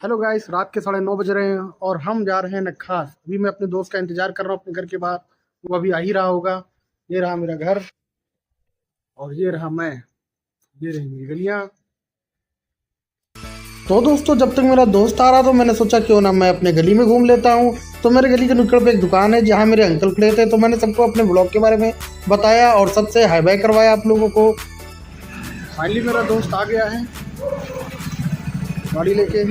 Hello guys, रात के 9:30 बज रहे हैं और हम जा रहे हैं नक्खास। अभी मैं अपने दोस्त का इंतजार कर रहा हूँ अपने घर के बाहर। वो अभी आ ही रहा होगा। ये रहा मेरा घर और ये रहा मैं। ये रही मेरी गलियाँ। तो दोस्तों, जब तक मेरा दोस्त आ रहा तो मैंने सोचा क्यों ना मैं अपने गली में घूम लेता हूँ। तो मेरे गली के नुक्कड़ पे एक दुकान है जहाँ मेरे अंकल खड़े थे, तो मैंने सबको अपने ब्लॉग के बारे में बताया और सबसे हाई बाय करवाया आप लोगों को। फाइनली मेरा दोस्त आ गया है गाड़ी लेके।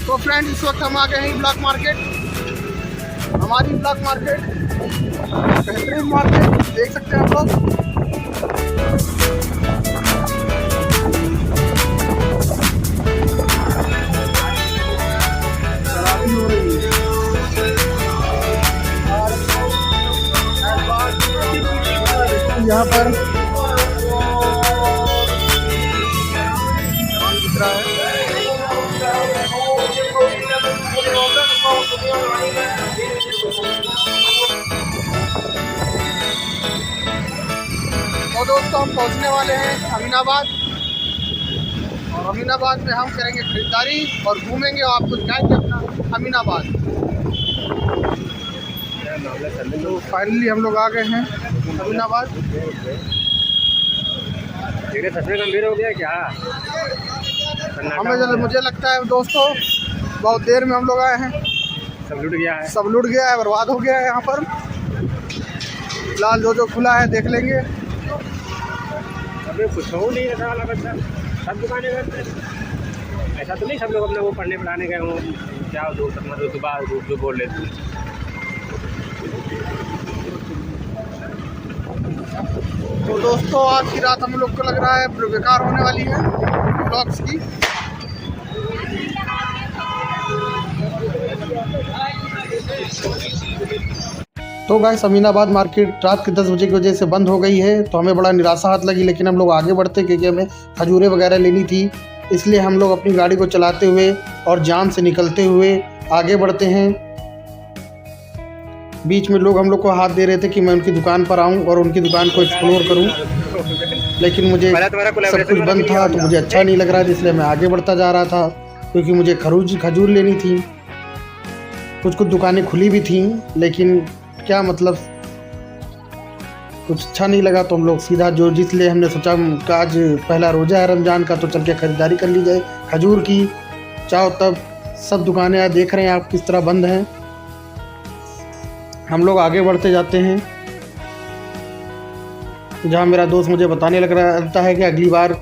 तो फ्रेंड, इस वक्त हम आ गए हैं ब्लॉक मार्केट। हमारी ब्लॉक मार्केट बेहतरीन मार्केट, देख सकते हैं आप लोग। शराबी हो रही है यहाँ पर। दिख रहा है। तो दोस्तों, हम पहुंचने वाले हैं अमीनाबाद और अमीनाबाद में हम करेंगे खरीदारी और घूमेंगे और आपको दिखाएंगे अपना अमीनाबाद। तो फाइनली हम लोग आ गए हैं अमीनाबाद। सच में गंभीर हो गया क्या? मुझे लगता है दोस्तों, बहुत देर में हम लोग आए हैं। सब लूट गया है, सब लूट गया है, बर्बाद हो गया है यहाँ पर। फिलहाल जो खुला है देख लेंगे। अभी कुछ हो नहीं रखा वाला बच्चा, सब दुकानें करते। ऐसा तो नहीं सब लोग अपने वो पढ़ने पढ़ाने गए हों, क्या दोस्त मतलब सुबह जो बोल लेते हैं। तो दोस्तों, आज की रात हम लोग को लग रहा है बेकार होने वाली है ब्लॉग्स की। तो गाइस, अमीनाबाद मार्केट रात के 10 बजे की वजह से बंद हो गई है, तो हमें बड़ा निराशा हाथ लगी। लेकिन हम लोग आगे बढ़ते क्योंकि हमें खजूरें वगैरह लेनी थी, इसलिए हम लोग अपनी गाड़ी को चलाते हुए और जाम से निकलते हुए आगे बढ़ते हैं। बीच में लोग हम लोग को हाथ दे रहे थे कि मैं उनकी दुकान पर आऊं और उनकी दुकान को एक्सप्लोर करूं, लेकिन मुझे सब कुछ बंद था तो मुझे अच्छा नहीं लग रहा था, इसलिए मैं आगे बढ़ता जा रहा था क्योंकि मुझे खजूर लेनी थी। कुछ दुकानें खुली भी थीं, लेकिन क्या मतलब कुछ अच्छा नहीं लगा, तो हम लोग सीधा जिसलिए हमने सोचा कि आज पहला रोज़ा है रमज़ान का, तो चल के ख़रीदारी कर ली जाए खजूर की। चाहो तब सब दुकानें देख रहे हैं आप किस तरह बंद हैं। हम लोग आगे बढ़ते जाते हैं जहाँ मेरा दोस्त मुझे बताने लगता है कि अगली बार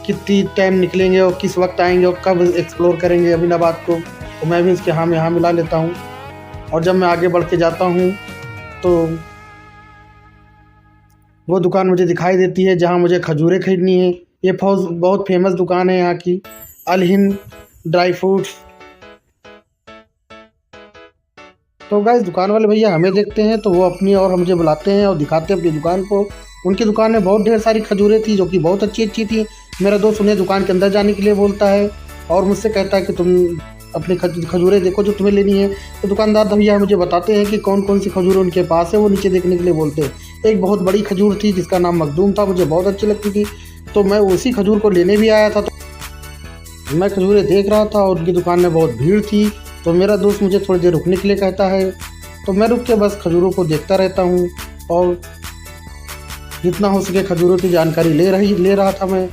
कितनी टाइम निकलेंगे और किस वक्त आएंगे और कब एक्सप्लोर करेंगे अमीनाबाद को। तो मैं भी इसके हाँ में हाँ मिला लेता हूँ। और जब मैं आगे बढ़ के जाता हूँ तो वो दुकान मुझे दिखाई देती है जहाँ मुझे खजूरें खरीदनी है। ये बहुत फेमस दुकान है यहाँ की, अल हिंद ड्राई फ्रूट्स। तो गाइस, दुकान वाले भैया हमें देखते हैं तो वो अपनी और मुझे बुलाते हैं और दिखाते हैं अपनी दुकान को। उनकी दुकान में बहुत ढेर सारी खजूरें थी जो कि बहुत अच्छी थी। मेरा दोस्त उन्हें दुकान के अंदर जाने के लिए बोलता है और मुझसे कहता है कि तुम अपनी खजूरें देखो जो तुम्हें लेनी है। तो दुकानदार भैया मुझे बताते हैं कि कौन कौन सी खजूरें उनके पास है, वो नीचे देखने के लिए बोलते हैं। एक बहुत बड़ी खजूर थी जिसका नाम मखदूम था, मुझे बहुत अच्छी लगती थी, तो मैं उसी खजूर को लेने भी आया था। तो मैं खजूरें देख रहा था और उनकी दुकान में बहुत भीड़ थी, तो मेरा दोस्त मुझे थोड़ी देर रुकने के लिए कहता है, तो मैं रुक के बस खजूरों को देखता रहता हूँ और जितना हो सके खजूरों की जानकारी ले रहा था मैं।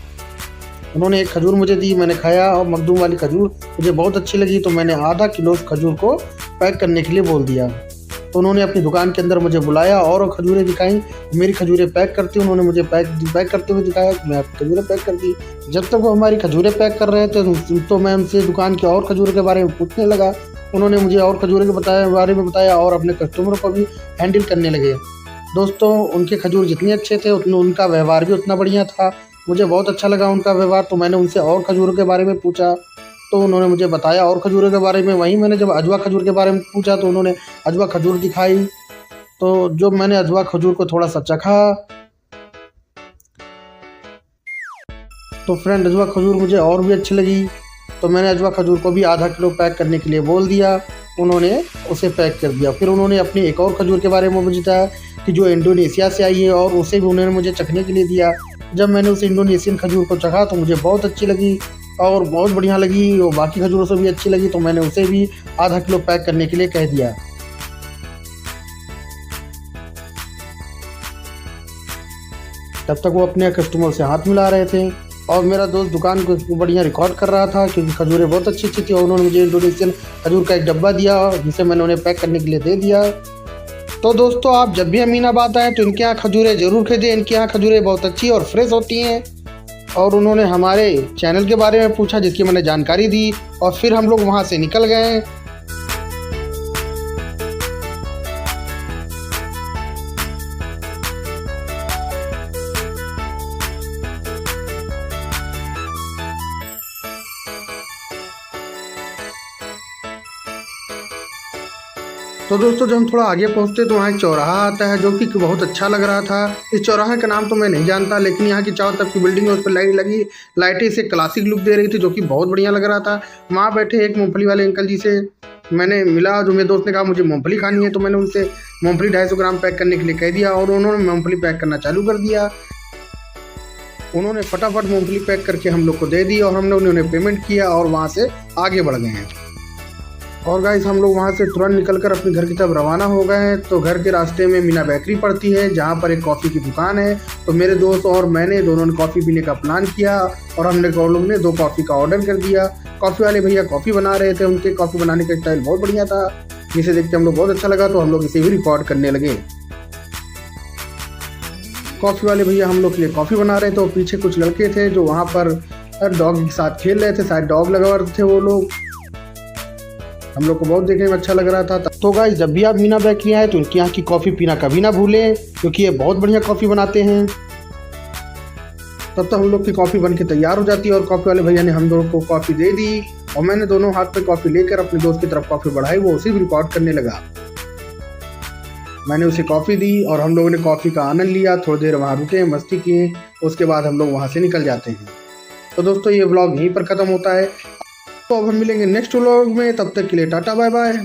उन्होंने एक खजूर मुझे दी, मैंने खाया और मखदूम वाली खजूर मुझे बहुत अच्छी लगी, तो मैंने आधा किलो उस खजूर को पैक करने के लिए बोल दिया। तो उन्होंने अपनी दुकान के अंदर मुझे बुलाया और खजूरें दिखाई। मेरी खजूरें पैक करती, उन्होंने मुझे पैक करते हुए दिखाया, मैं आपकी खजूरें पैक कर दी। जब तक वो हमारी खजूरें पैक कर रहे थे तो मैं उनसे दुकान की और खजूरों के बारे में पूछने लगा। उन्होंने मुझे और खजूरों के बारे में बताया और अपने कस्टमरों को भी हैंडल करने लगे। दोस्तों, उनके खजूर जितने अच्छे थे उतने उनका व्यवहार भी उतना बढ़िया था। मुझे बहुत अच्छा लगा उनका व्यवहार, तो मैंने उनसे और खजूरों के बारे में पूछा तो उन्होंने मुझे बताया और खजूरों के बारे में। वहीं मैंने जब अजवा खजूर के बारे में पूछा तो उन्होंने अजवा खजूर दिखाई। तो जो मैंने अजवा खजूर को थोड़ा सा चखा तो फ्रेंड अजवा खजूर मुझे और भी अच्छी लगी, तो मैंने अजवा खजूर को भी आधा किलो पैक करने के लिए बोल दिया। उन्होंने उसे पैक कर दिया। फिर उन्होंने अपनी एक और खजूर के बारे में मुझे बताया कि जो इंडोनेशिया से आई है, और उसे भी उन्होंने मुझे चखने के लिए दिया। जब मैंने उस इंडोनेशियन खजूर को चखा तो मुझे बहुत अच्छी लगी और बहुत बढ़िया लगी, और बाकी खजूरों से भी अच्छी लगी, तो मैंने उसे भी आधा किलो पैक करने के लिए कह दिया। तब तक वो अपने कस्टमर से हाथ मिला रहे थे और मेरा दोस्त दुकान को बढ़िया रिकॉर्ड कर रहा था, क्योंकि खजूरें बहुत अच्छी अच्छी थी और उन्होंने मुझे इंडोनेशियन खजूर का एक डब्बा दिया जिसे मैंने उन्हें पैक करने के लिए दे दिया। तो दोस्तों, आप जब भी अमीनाबाद आएँ तो इनके यहाँ खजूरें ज़रूर खरीदें। इनके यहाँ खजूरें बहुत अच्छी और फ्रेश होती हैं। और उन्होंने हमारे चैनल के बारे में पूछा, जिसकी मैंने जानकारी दी, और फिर हम लोग वहाँ से निकल गए। तो दोस्तों, जब हम थोड़ा आगे पहुँचते तो वहाँ एक चौराहा आता है जो कि बहुत अच्छा लग रहा था। इस चौराहे का नाम तो मैं नहीं जानता, लेकिन यहाँ की चारों तरफ की बिल्डिंग है, उस पर लाइट लगी, लाइटें इसे क्लासिक लुक दे रही थी, जो कि बहुत बढ़िया लग रहा था। वहाँ बैठे एक मूंगफली वाले अंकल जी से मैंने मिला, जो मेरे दोस्त ने कहा मुझे मूंगफली खानी है, तो मैंने उनसे मूंगफली 250 ग्राम पैक करने के लिए कह दिया और उन्होंने मूंगफली पैक करना चालू कर दिया। उन्होंने फटाफट मूंगफली पैक करके हम लोग को दे दी और हमने उन्हें पेमेंट किया और वहाँ से आगे बढ़ गए हैं। और गाइस, हम लोग वहाँ से तुरंत निकलकर अपने घर की तरफ रवाना हो गए हैं। तो घर के रास्ते में मीना बेकरी पड़ती है, जहाँ पर एक कॉफ़ी की दुकान है। तो मेरे दोस्त और मैंने दोनों ने कॉफ़ी पीने का प्लान किया और हमने लोग ने 2 कॉफ़ी का ऑर्डर कर दिया। कॉफ़ी वाले भैया कॉफ़ी बना रहे थे, उनके कॉफ़ी बनाने का स्टाइल बहुत बढ़िया था, जिसे देख के हम लोग बहुत अच्छा लगा, तो हम लोग इसे भी रिकॉर्ड करने लगे। कॉफ़ी वाले भैया हम लोग के लिए कॉफ़ी बना रहे थे और पीछे कुछ लड़के थे जो वहाँ पर डॉग के साथ खेल रहे थे, शायद डॉग लगा रहे थे वो लोग। हम लोग को बहुत देखने में अच्छा लग रहा था। तो गाइस, जब भी आप मीना बेकरी आए तो इनके यहाँ की कॉफ़ी पीना कभी ना भूलें, क्योंकि ये बहुत बढ़िया कॉफ़ी बनाते हैं। तब तक हम लोग की कॉफ़ी बन के तैयार हो जाती है और कॉफ़ी वाले भैया ने हम लोगों को कॉफ़ी दे दी और मैंने दोनों हाथ पे कॉफ़ी लेकर अपने दोस्त की तरफ कॉफ़ी बढ़ाई, वो उसे भी रिकॉर्ड करने लगा। मैंने उसे कॉफ़ी दी और हम लोगों ने कॉफ़ी का आनंद लिया, थोड़ी देर वहाँ रुके, मस्ती किए, उसके बाद हम लोग वहाँ से निकल जाते हैं। तो दोस्तों, ये व्लॉग यहीं पर ख़त्म होता है। तो अब हम मिलेंगे नेक्स्ट व्लॉग में, तब तक के लिए टाटा बाय बाय।